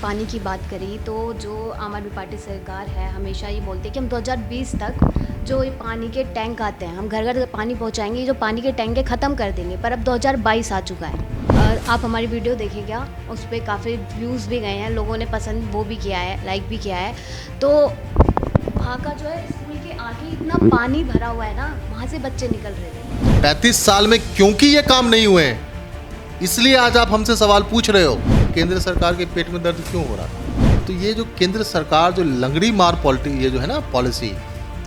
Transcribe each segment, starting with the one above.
पानी की बात करी तो जो आम आदमी पार्टी सरकार है हमेशा ये बोलती है कि हम 2020 तक जो ये पानी के टैंक आते हैं हम घर घर पानी पहुंचाएंगे, ये जो पानी के टैंक है ख़त्म कर देंगे। पर अब 2022 आ चुका है और आप हमारी वीडियो देखेगा, उस पर काफ़ी व्यूज़ भी गए हैं, लोगों ने पसंद वो भी किया है, लाइक भी किया है। तो वहाँ का जो है स्कूल के आगे इतना पानी भरा हुआ है ना, वहाँ से बच्चे निकल रहे थे। 35 साल में क्योंकि ये काम नहीं हुए हैं, इसलिए आज आप हमसे सवाल पूछ रहे हो केंद्र सरकार के पेट में दर्द क्यों हो रहा। तो ये जो केंद्र सरकार जो लंगड़ी मार पॉलिटी, ये जो है ना policy,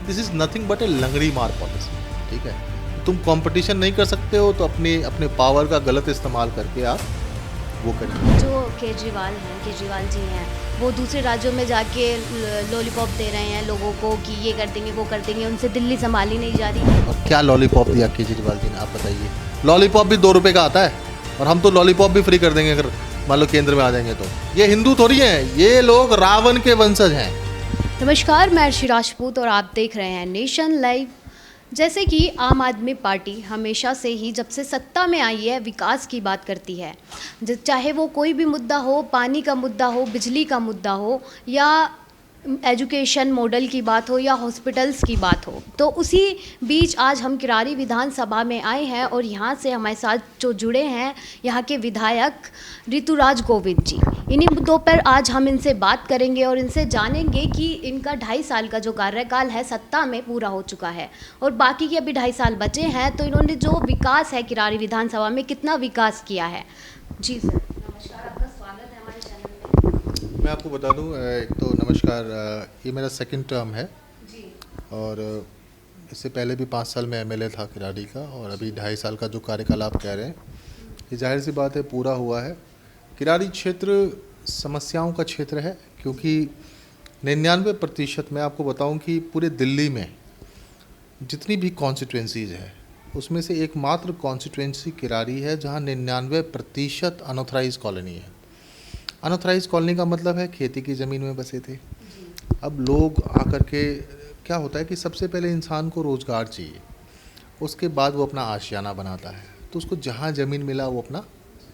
this is nothing but a लंगड़ी मार पॉलिसी। ठीक है, तुम कंपटीशन नहीं कर सकते हो तो अपने पावर का गलत इस्तेमाल करके आप वो करिए। जो केजरीवाल जी हैं, वो दूसरे राज्यों में जाके लॉलीपॉप दे रहे हैं लोगों को कि ये कर देंगे वो कर देंगे, उनसे दिल्ली संभाली नहीं जा रही। और क्या लॉलीपॉप दिया केजरीवाल जी ने, आप बताइए। लॉलीपॉप भी 2 रुपये का आता है और हम तो लॉलीपॉप भी फ्री कर देंगे अगर मान लो केंद्र में आ जाएंगे। तो ये हिंदू थोड़ी हैं, ये लोग रावण के वंशज हैं। नमस्कार, मैं अर्शी राजपूत और आप देख रहे हैं नेशन लाइव। जैसे कि आम आदमी पार्टी हमेशा से ही जब से सत्ता में आई है विकास की बात करती है, चाहे वो कोई भी मुद्दा हो, पानी का मुद्दा हो, बिजली का मुद्दा हो, या एजुकेशन मॉडल की बात हो, या हॉस्पिटल्स की बात हो। तो उसी बीच आज हम किरारी विधानसभा में आए हैं और यहाँ से हमारे साथ जो जुड़े हैं यहाँ के विधायक ऋतुराज गोविंद जी। इन्हीं मुद्दों पर आज हम इनसे बात करेंगे और इनसे जानेंगे कि इनका 2.5 साल का जो कार्यकाल है सत्ता में पूरा हो चुका है और बाकी के अभी 2.5 साल बचे हैं, तो इन्होंने जो विकास है किरारी विधानसभा में कितना विकास किया है। जी सर, नमस्कार, आपका स्वागत है हमारे चैनल में। मैं आपको बता दूं, एक तो नमस्कार, ये मेरा सेकंड टर्म है जी। और इससे पहले भी 5 साल में एमएलए था किरारी का, और अभी 2.5 साल का जो कार्यकाल आप कह रहे हैं ये जाहिर सी बात है पूरा हुआ है। किरारी क्षेत्र समस्याओं का क्षेत्र है क्योंकि 99% मैं आपको बताऊं कि पूरे दिल्ली में जितनी भी कॉन्स्टिट्यूंसीज़ है उसमें से एकमात्र कॉन्स्टिट्यूंसी किरारी है जहां 99% अनऑथराइज कॉलोनी है। अनऑथराइज कॉलोनी का मतलब है खेती की ज़मीन में बसे थे। अब लोग आकर के, क्या होता है कि सबसे पहले इंसान को रोज़गार चाहिए, उसके बाद वो अपना आशियाना बनाता है। तो उसको जहाँ ज़मीन मिला वो अपना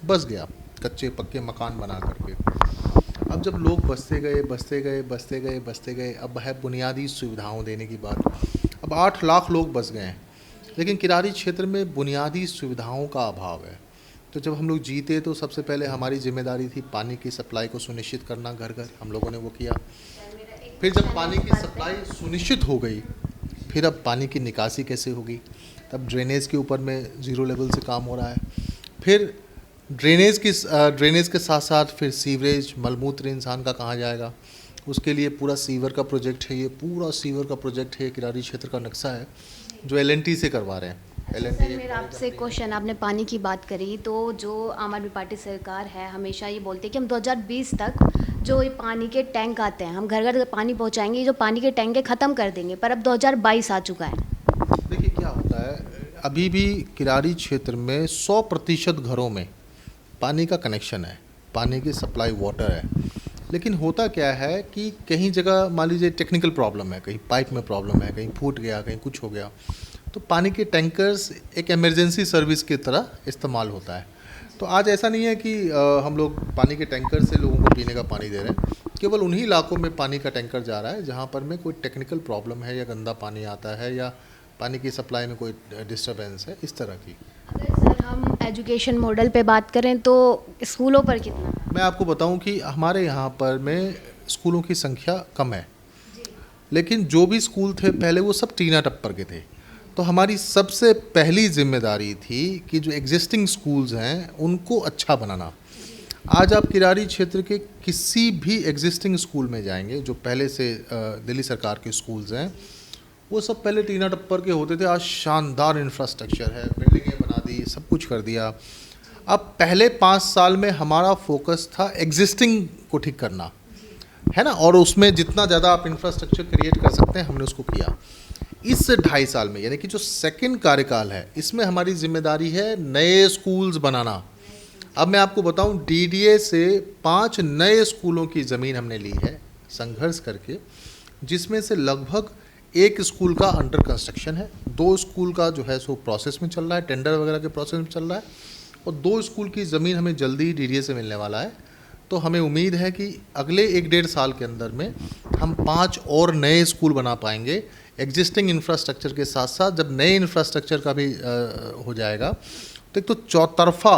बस गया, कच्चे पक्के मकान बना करके। अब जब लोग बसते गए, अब है बुनियादी सुविधाओं देने की बात। अब 8 लाख लोग बस गए हैं, लेकिन किरारी क्षेत्र में बुनियादी सुविधाओं का अभाव है। तो जब हम लोग जीते तो सबसे पहले हमारी जिम्मेदारी थी पानी की सप्लाई को सुनिश्चित करना, घर घर हम लोगों ने वो किया। फिर जब पानी की सप्लाई सुनिश्चित हो गई, फिर अब पानी की निकासी कैसे होगी, तब ड्रेनेज के ऊपर में 0 लेवल से काम हो रहा है। फिर ड्रेनेज के साथ साथ फिर सीवरेज, मलमूत्र इंसान का कहाँ जाएगा, उसके लिए पूरा सीवर का प्रोजेक्ट है। ये पूरा सीवर का प्रोजेक्ट है, किरारी क्षेत्र का नक्शा है जो LNT से करवा रहे हैं। सर, मेरा आपसे क्वेश्चन, आपने पानी की बात करी तो जो आम आदमी पार्टी सरकार है हमेशा ये बोलती है कि हम 2020 तक जो ये पानी के टैंक आते हैं हम घर घर पानी पहुंचाएंगे, ये जो पानी के टैंक है ख़त्म कर देंगे। पर अब 2022 आ चुका है। देखिए क्या होता है, अभी भी किरारी क्षेत्र में 100% घरों में पानी का कनेक्शन है, पानी की सप्लाई वाटर है। लेकिन होता क्या है कि कहीं जगह मान लीजिए टेक्निकल प्रॉब्लम है, कहीं पाइप में प्रॉब्लम है, कहीं फूट गया, कहीं कुछ हो गया, तो पानी के टैंकर्स एक इमरजेंसी सर्विस की तरह इस्तेमाल होता है। तो आज ऐसा नहीं है कि हम लोग पानी के टैंकर से लोगों को पीने का पानी दे रहे हैं। केवल उन्हीं इलाकों में पानी का टैंकर जा रहा है जहाँ पर में कोई टेक्निकल प्रॉब्लम है, या गंदा पानी आता है, या पानी की सप्लाई में कोई डिस्टर्बेंस है, इस तरह की। अगर सर हम एजुकेशन मॉडल पे बात करें तो स्कूलों पर कितना? मैं आपको बताऊं कि हमारे यहाँ पर में स्कूलों की संख्या कम है, लेकिन जो भी स्कूल थे पहले वो सब टीना टप्पर के थे। तो हमारी सबसे पहली जिम्मेदारी थी कि जो एग्जिस्टिंग स्कूल्स हैं उनको अच्छा बनाना। आज आप किरारी क्षेत्र के किसी भी एग्जिस्टिंग स्कूल में जाएंगे जो पहले से दिल्ली सरकार के स्कूल्स हैं, वो सब पहले टीना टप्पर के होते थे। आज शानदार इंफ्रास्ट्रक्चर है, बिल्डिंगें बना दी, सब कुछ कर दिया। अब पहले 5 साल में हमारा फोकस था एग्जिस्टिंग को ठीक करना, है ना, और उसमें जितना ज़्यादा आप इंफ्रास्ट्रक्चर क्रिएट कर सकते हैं हमने उसको किया। इस 2.5 साल में, यानी कि जो सेकंड कार्यकाल है, इसमें हमारी जिम्मेदारी है नए स्कूल्स बनाना। अब मैं आपको बताऊं, DDA से 5 नए स्कूलों की ज़मीन हमने ली है संघर्ष करके, जिसमें से लगभग 1 स्कूल का अंडर कंस्ट्रक्शन है, 2 स्कूल का जो है सो प्रोसेस में चल रहा है, टेंडर वगैरह के प्रोसेस में चल रहा है, और 2 स्कूल की ज़मीन हमें जल्दी ही DDA से मिलने वाला है। तो हमें उम्मीद है कि अगले 1-1.5 साल के अंदर में हम 5 और नए स्कूल बना पाएंगे एग्जिस्टिंग इंफ्रास्ट्रक्चर के साथ साथ। जब नए इंफ्रास्ट्रक्चर का भी हो जाएगा तो एक तो चौतरफा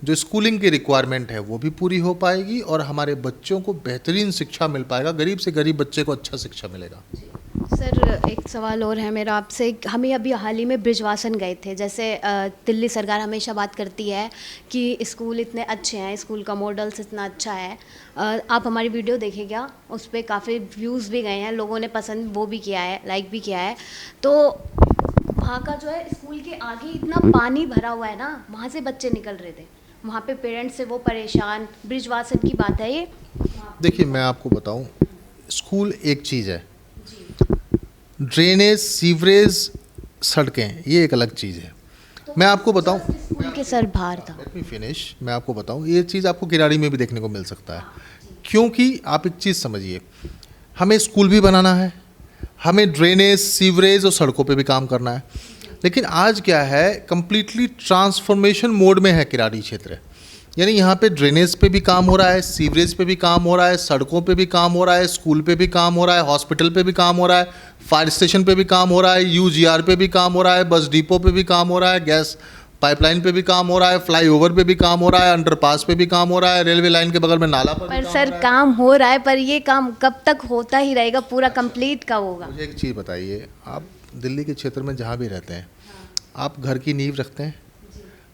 जो स्कूलिंग की रिक्वायरमेंट है वो भी पूरी हो पाएगी और हमारे बच्चों को बेहतरीन शिक्षा मिल पाएगा, गरीब से गरीब बच्चे को अच्छा शिक्षा मिलेगा। सर एक सवाल और है मेरा आपसे। हमें अभी हाल ही में ब्रिजवासन गए थे। जैसे दिल्ली सरकार हमेशा बात करती है कि स्कूल इतने अच्छे हैं, स्कूल का मॉडल्स इतना अच्छा है। आप हमारी वीडियो देखे क्या? उस पर काफ़ी व्यूज़ भी गए हैं, लोगों ने पसंद वो भी किया है, लाइक भी किया है। तो वहाँ का जो है स्कूल के आगे इतना पानी भरा हुआ है ना, वहाँ से बच्चे निकल रहे थे, वहाँ पे पेरेंट्स से वो परेशान। ब्रिजवासन की बात है ये। देखिए मैं आपको बताऊं, स्कूल एक चीज़ है, ड्रेनेज, सीवरेज, सड़कें ये एक अलग चीज़ है। मैं आपको बताऊं, स्कूल के सर बाहर था। Let me finish. मैं आपको बताऊं, ये चीज़ आपको किराड़ी में भी देखने को मिल सकता है। क्योंकि आप एक चीज़ समझिए, हमें स्कूल भी बनाना है, हमें ड्रेनेज, सीवरेज और सड़कों पे भी काम करना है। लेकिन आज क्या है, कम्प्लीटली ट्रांसफॉर्मेशन मोड में है किराड़ी क्षेत्र। यानी यहाँ पे ड्रेनेज पे भी काम हो रहा है, सीवरेज पे भी काम हो रहा है, सड़कों पे भी काम हो रहा है, स्कूल पे भी काम हो रहा है, हॉस्पिटल पे भी काम हो रहा है, फायर स्टेशन पे भी काम हो रहा है, यूजीआर पे भी काम हो रहा है, बस डिपो पे भी काम हो रहा है, गैस पाइपलाइन पे भी काम हो रहा है, फ्लाईओवर पे भी काम हो रहा है, अंडरपास पे भी काम हो रहा है, रेलवे लाइन के बगल में नाला पर सर काम हो रहा है, पर ये काम कब तक होता ही रहेगा, पूरा कंप्लीट कब होगा? मुझे एक चीज़ बताइए, आप दिल्ली के क्षेत्र में जहाँ भी रहते हैं, आप घर की नींव रखते हैं,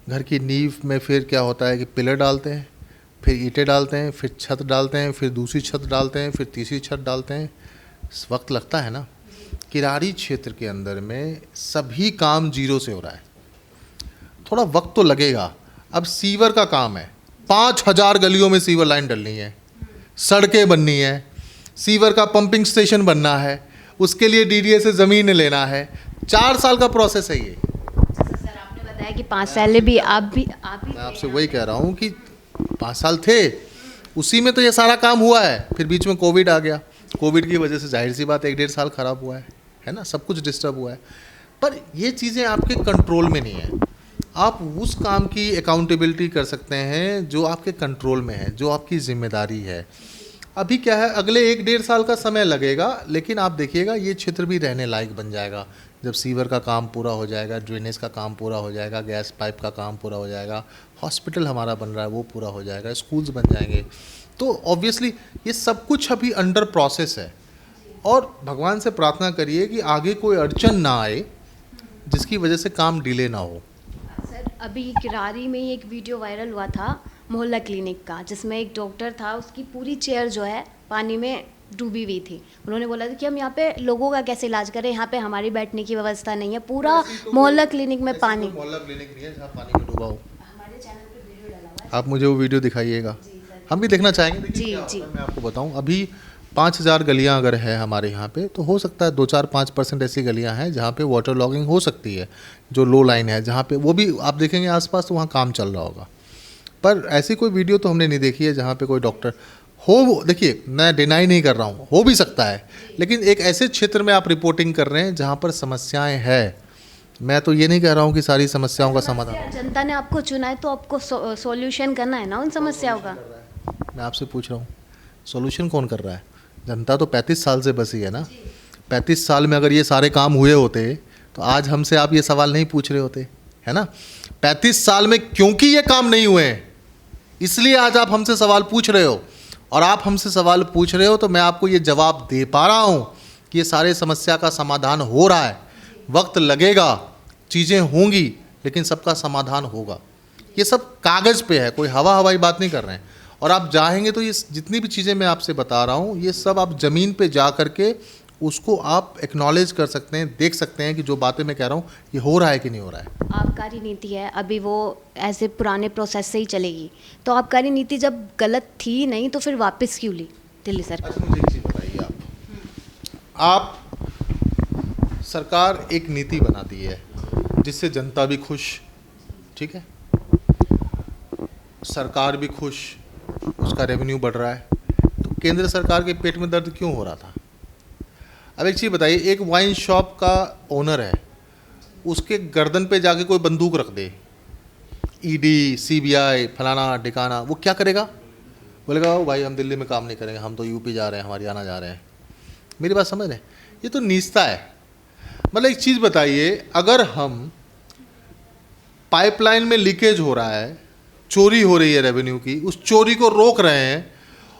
घर की नींव में फिर क्या होता है कि पिलर डालते हैं, फिर ईंटें डालते हैं, फिर छत डालते हैं, फिर दूसरी छत डालते हैं, फिर तीसरी छत डालते हैं, वक्त लगता है ना। किराड़ी क्षेत्र के अंदर में सभी काम जीरो से हो रहा है, थोड़ा वक्त तो लगेगा। अब सीवर का काम है, 5000 गलियों में सीवर लाइन डलनी है, सड़कें बननी है, सीवर का पंपिंग स्टेशन बनना है, उसके लिए डीडीए से ज़मीन लेना है, 4 साल का प्रोसेस है ये। सर आपने बताया कि 5 साल भी आप भी मैं आपसे वही कह रहा हूँ कि 5 साल थे, उसी में तो ये सारा काम हुआ है। फिर बीच में कोविड आ गया, कोविड की वजह से जाहिर सी बात 1-1.5 साल ख़राब हुआ है ना, सब कुछ डिस्टर्ब हुआ है। पर ये चीज़ें आपके कंट्रोल में नहीं है। आप उस काम की अकाउंटेबिलिटी कर सकते हैं जो आपके कंट्रोल में है, जो आपकी जिम्मेदारी है। अभी क्या है, अगले 1-1.5 साल का समय लगेगा, लेकिन आप देखिएगा ये क्षेत्र भी रहने लायक बन जाएगा। जब सीवर का काम पूरा हो जाएगा, ड्रेनेज का काम पूरा हो जाएगा, गैस पाइप का काम पूरा हो जाएगा, हॉस्पिटल हमारा बन रहा है वो पूरा हो जाएगा, स्कूल्स बन जाएंगे। तो ऑब्वियसली ये सब कुछ अभी अंडर प्रोसेस है और भगवान से प्रार्थना करिए कि आगे कोई अड़चन ना आए जिसकी वजह से काम डिले ना हो। सर अभी किरारी में ही एक वीडियो वायरल हुआ था मोहल्ला क्लिनिक का, जिसमें एक डॉक्टर था, उसकी पूरी चेयर जो है पानी में डूबी हुई थी। उन्होंने बोला था कि हम यहाँ पे लोगों का कैसे इलाज करें, यहाँ पे हमारी बैठने की व्यवस्था नहीं है, पूरा मोहल्ला क्लिनिक में पानी। मोहल्ला क्लिनिक नहीं है जहाँ पानी में डूबा हो। हमारे चैनल पे वीडियो डाला हुआ है, आप मुझे वो वीडियो दिखाइएगा, हम भी देखना चाहेंगे। जी जी। मैं आपको बताऊँ, अभी 5000 गलियाँ अगर है हमारे यहाँ पे, तो हो सकता है 2-4-5% ऐसी गलियाँ हैं जहाँ पे वाटर लॉगिंग हो सकती है, जो लो लाइन है, जहाँ पे वो भी आप देखेंगे आसपास तो वहाँ काम चल रहा होगा। पर ऐसी कोई वीडियो तो हमने नहीं देखी है जहाँ पे कोई डॉक्टर हो। देखिए मैं डिनाई नहीं कर रहा हूँ, हो भी सकता है, लेकिन एक ऐसे क्षेत्र में आप रिपोर्टिंग कर रहे हैं जहाँ पर समस्याएं हैं। मैं तो ये नहीं कह रहा हूँ कि सारी समस्याओं का समाधान। जनता ने आपको चुना है तो आपको सॉल्यूशन करना है ना उन समस्याओं का। मैं आपसे पूछ रहा हूँ, सॉल्यूशन कौन कर रहा है? जनता तो 35 साल से बसी है ना। 35 साल में अगर ये सारे काम हुए होते तो आज हमसे आप ये सवाल नहीं पूछ रहे होते, है ना। 35 साल में क्योंकि ये काम नहीं हुए हैं इसलिए आज आप हमसे सवाल पूछ रहे हो, और आप हमसे सवाल पूछ रहे हो तो मैं आपको ये जवाब दे पा रहा हूँ कि ये सारे समस्या का समाधान हो रहा है। वक्त लगेगा, चीज़ें होंगी, लेकिन सबका समाधान होगा। ये सब कागज़ पे है, कोई हवाई बात नहीं कर रहे हैं। और आप चाहेंगे तो ये जितनी भी चीज़ें मैं आपसे बता रहा हूँ, ये सब आप ज़मीन पे जा कर के उसको आप एक्नॉलेज कर सकते हैं, देख सकते हैं कि जो बातें मैं कह रहा हूँ ये हो रहा है कि नहीं हो रहा है। आबकारी नीति है, अभी वो ऐसे पुराने प्रोसेस से ही चलेगी, तो आबकारी नीति जब गलत थी नहीं तो फिर वापस क्यों ली दिल्ली सरकार? अच्छा मुझे एक चीज़ बताइए, आप सरकार एक नीति बनाती है जिससे जनता भी खुश, ठीक है, सरकार भी खुश, उसका रेवेन्यू बढ़ रहा है, तो केंद्र सरकार के पेट में दर्द क्यों हो रहा था? अब एक चीज़ बताइए, एक वाइन शॉप का ओनर है, उसके गर्दन पे जाके कोई बंदूक रख दे, ईडी, सीबीआई, फलाना ढिकाना, वो क्या करेगा? बोलेगा ओ भाई हम दिल्ली में काम नहीं करेंगे, हम तो यूपी जा रहे हैं, हरियाणा जा रहे हैं। मेरी बात समझ रहे हैं? ये तो नीचता है। मतलब एक चीज़ बताइए, अगर हम पाइपलाइन में लीकेज हो रहा है, चोरी हो रही है रेवेन्यू की, उस चोरी को रोक रहे हैं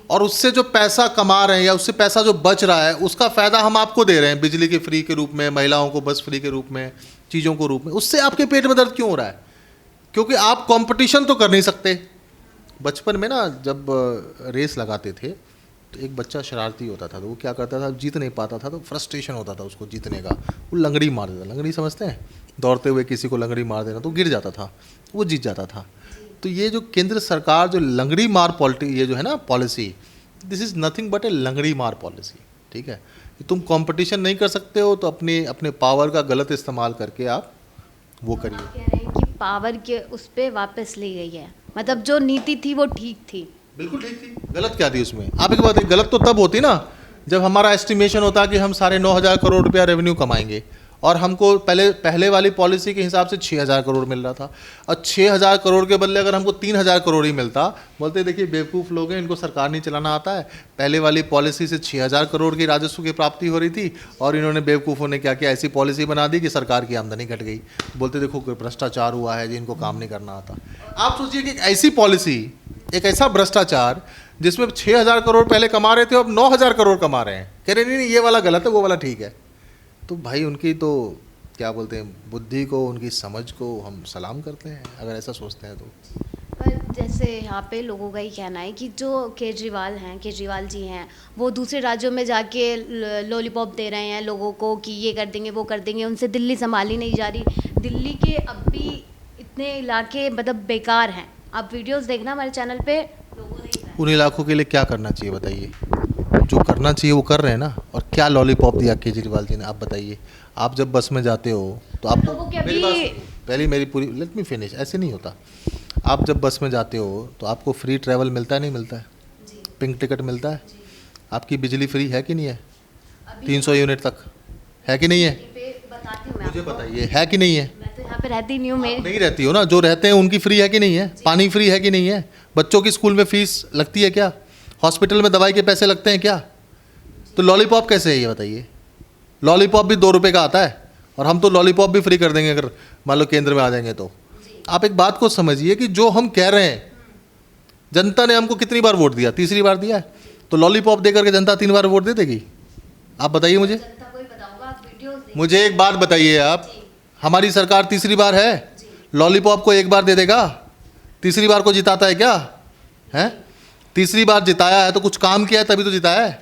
और उससे जो पैसा कमा रहे हैं या उससे पैसा जो बच रहा है उसका फ़ायदा हम आपको दे रहे हैं, बिजली के फ्री के रूप में, महिलाओं को बस फ्री के रूप में, चीज़ों को रूप में, उससे आपके पेट में दर्द क्यों हो रहा है? क्योंकि आप कंपटीशन तो कर नहीं सकते। बचपन में ना जब रेस लगाते थे तो एक बच्चा शरारती होता था, तो वो क्या करता था, जीत नहीं पाता था तो फ्रस्ट्रेशन होता था उसको जीतने का, वो लंगड़ी मार देता। लंगड़ी समझते हैं? दौड़ते हुए किसी को लंगड़ी मार देना, तो गिर जाता था, वो जीत जाता था। तो ये जो केंद्र सरकार जो लंगड़ी मार ये जो है ना policy, this is nothing but a लंगड़ी मार पॉलिसी। ठीक है, तुम कंपटीशन नहीं कर सकते हो तो अपने पावर का गलत इस्तेमाल करके आप वो करिए। आप कह रहे हैं कि पावर के उस पर वापस ली गई है, मतलब जो नीति थी वो ठीक थी। बिल्कुल ठीक थी, गलत क्या थी उसमें? आप एक बात है, गलत तो तब होती ना जब हमारा एस्टिमेशन होता कि हम 9,500 करोड़ रुपया रेवेन्यू कमाएंगे और हमको पहले वाली पॉलिसी के हिसाब से 6,000 करोड़ मिल रहा था, और 6,000 करोड़ के बदले अगर हमको 3,000 करोड़ ही मिलता, बोलते देखिए बेवकूफ़ लोग हैं, इनको सरकार नहीं चलाना आता है, पहले वाली पॉलिसी से 6,000 करोड़ की राजस्व की प्राप्ति हो रही थी और इन्होंने बेवकूफ़ों ने क्या किया, ऐसी पॉलिसी बना दी कि सरकार की आमदनी घट गई। बोलते देखो भ्रष्टाचार हुआ है जी, इनको काम नहीं करना आता। आप सोचिए कि एक ऐसी पॉलिसी, एक ऐसा भ्रष्टाचार जिसमें 6,000 करोड़ पहले कमा रहे थे, अब 9,000 करोड़ कमा रहे हैं, कह रहे नहीं ये वाला गलत है, वो वाला ठीक है। तो भाई उनकी तो क्या बोलते हैं, बुद्धि को, उनकी समझ को हम सलाम करते हैं अगर ऐसा सोचते हैं तो। पर जैसे यहाँ पे लोगों का ही कहना है कि जो केजरीवाल जी हैं, वो दूसरे राज्यों में जाके लॉलीपॉप दे रहे हैं लोगों को कि ये कर देंगे वो कर देंगे, उनसे दिल्ली संभाली नहीं जा रही। दिल्ली के अब भी इतने इलाके मतलब बेकार हैं। आप वीडियोस देखना हमारे चैनल पे, लोगों ने उन इलाकों के लिए क्या करना चाहिए बताइए? जो करना चाहिए वो कर रहे हैं ना। और क्या लॉलीपॉप दिया केजरीवाल जी ने, आप बताइए। आप जब बस में जाते हो तो आपको, पहले मेरी पूरी लेट मी फिनिश, ऐसे नहीं होता। आप जब बस में जाते हो तो आपको फ्री ट्रैवल मिलता है नहीं मिलता है? पिंक टिकट मिलता है। आपकी बिजली फ्री है कि नहीं है? 300 यूनिट तक है कि नहीं है? मुझे बताइए, है कि नहीं है? मैं तो यहाँ पे रहती नहीं हूँ। नहीं रहती हो ना, जो रहते हैं उनकी फ्री है कि नहीं है? पानी फ्री है कि नहीं है? बच्चों की स्कूल में फीस लगती है क्या? हॉस्पिटल में दवाई के पैसे लगते हैं क्या? तो लॉलीपॉप कैसे है ये बताइए? लॉलीपॉप भी 2 रुपये का आता है और हम तो लॉलीपॉप भी फ्री कर देंगे अगर मान लो केंद्र में आ जाएंगे तो। आप एक बात को समझिए कि जो हम कह रहे हैं, जनता ने हमको कितनी बार वोट दिया? तीसरी बार दिया है। तो लॉलीपॉप दे करके जनता 3 बार वोट दे देगी? आप बताइए मुझे एक बात बताइए आप, हमारी सरकार तीसरी बार है, लॉलीपॉप को 1 बार दे देगा? तीसरी बार को जिताता है क्या? है तीसरी बार जिताया है तो कुछ काम किया है तभी तो जिताया है।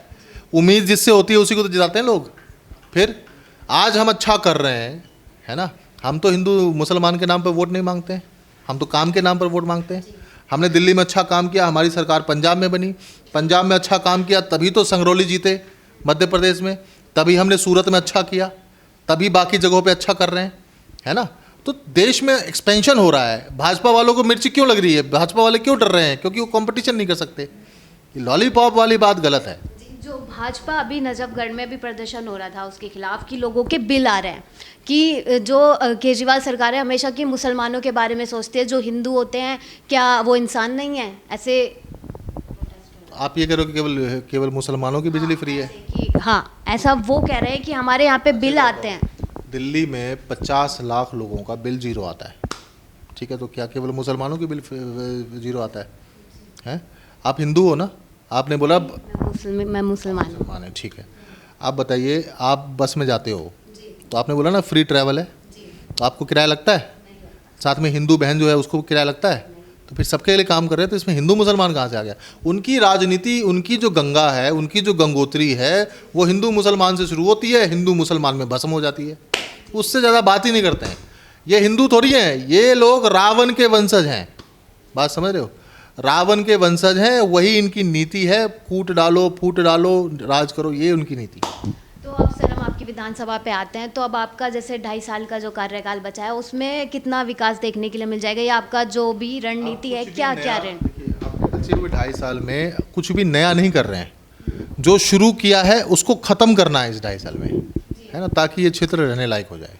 उम्मीद जिससे होती है उसी को तो जिताते हैं लोग। फिर आज हम अच्छा कर रहे हैं, है ना? हम तो हिंदू मुसलमान के नाम पर वोट नहीं मांगते हैं, हम तो काम के नाम पर वोट मांगते हैं। हमने दिल्ली में अच्छा काम किया, हमारी सरकार पंजाब में बनी, पंजाब में अच्छा काम किया तभी तो संगरौली जीते मध्य प्रदेश में, तभी हमने सूरत में अच्छा किया, तभी बाकी जगहों पे अच्छा कर रहे हैं, है ना? तो देश में एक्सपेंशन हो रहा है। भाजपा वालों को मिर्ची क्यों लग रही है? भाजपा वाले क्यों डर रहे हैं? क्योंकि वो कंपटीशन नहीं कर सकते। ये लॉलीपॉप वाली बात गलत है। जो भाजपा अभी नजफगढ़ में भी प्रदर्शन हो रहा था उसके खिलाफ कि लोगों के बिल आ रहे हैं कि जो केजरीवाल सरकार है हमेशा की मुसलमानों के बारे में सोचती है, जो हिंदू होते हैं क्या वो इंसान नहीं है? ऐसे आप ये कह रहे हो कि केवल मुसलमानों की बिजली फ्री है? कि हाँ, ऐसा वो कह रहे हैं कि हमारे यहाँ पे बिल आते हैं। दिल्ली में 50 लाख लोगों का बिल जीरो आता है, ठीक है? तो क्या केवल मुसलमानों की बिल जीरो आता है? आप हिंदू हो ना? आपने बोला मैं मुसलमान है, ठीक है। आप बताइए, आप बस में जाते हो तो आपने बोला ना फ्री ट्रैवल है, तो आपको किराया लगता है? साथ में हिंदू बहन जो है उसको किराया लगता है? तो फिर सबके लिए काम कर रहे हैं, तो इसमें हिंदू मुसलमान कहाँ से आ गया? उनकी राजनीति, उनकी जो गंगा है, उनकी जो गंगोत्री है, वो हिंदू मुसलमान से शुरू होती है, हिंदू मुसलमान में भस्म हो जाती है, उससे ज़्यादा बात ही नहीं करते हैं। ये हिंदू थोड़ी हैं, ये लोग रावण के वंशज हैं। बात समझ रहे हो? रावण के वंशज हैं, वही इनकी नीति है, कूट डालो फूट डालो राज करो, ये उनकी नीति। तो अब सर हम आपकी विधानसभा पे आते हैं, तो अब आपका जैसे 2.5 साल का जो कार्यकाल बचा है उसमें कितना विकास देखने के लिए मिल जाएगा, या आपका जो भी रणनीति है क्या क्या बचे हुए 2.5 साल में कुछ भी नया नहीं कर रहे हैं, जो शुरू किया है उसको ख़त्म करना है इस 2.5 साल में, है ना? ताकि ये क्षेत्र रहने लायक हो जाए,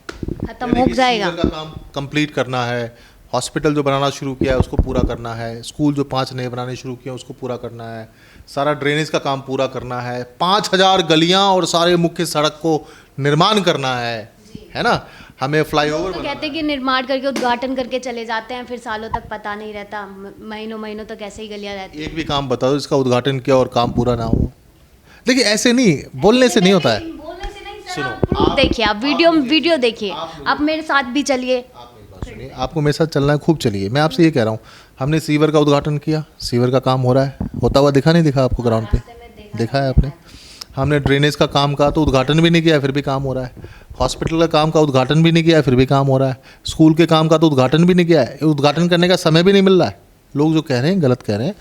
खत्म हो जाएगा। का काम कंप्लीट करना है, हॉस्पिटल जो बनाना शुरू किया है उसको पूरा करना है, स्कूल जो 5 नए बनाने शुरू किए हैं उसको पूरा करना है, सारा ड्रेनेज का काम पूरा करना है, 5000 गलियां और सारे मुख्य सड़क को निर्माण करना है ना। हमें फ्लाईओवर तो कहते हैं कि निर्माण करके उद्घाटन करके चले जाते हैं, फिर सालों तक पता नहीं रहता, महीनों महीनों तक ऐसे ही गलियां रहती एक भी काम बता दो जिसका उद्घाटन किया और काम पूरा ना हो। देखिए ऐसे नहीं, बोलने से नहीं होता है। बोलने से नहीं, सुनो, आप देखिए, आप वीडियो देखिए, आप मेरे साथ भी चलिए। सुनिए, आपको मेरे साथ चलना है, खूब चलिए। मैं आपसे ये कह रहा हूँ, हमने सीवर का उद्घाटन किया, सीवर का काम हो रहा है, होता हुआ दिखा नहीं दिखा आपको ग्राउंड पे? देखा है आपने। हमने ड्रेनेज का काम का तो उद्घाटन भी नहीं किया, फिर भी काम हो रहा है। हॉस्पिटल का काम का उद्घाटन भी नहीं किया, फिर भी काम हो रहा है। स्कूल के काम का तो उद्घाटन भी नहीं किया है, उद्घाटन करने का समय भी नहीं मिल रहा है। लोग जो कह रहे हैं गलत कह रहे हैं।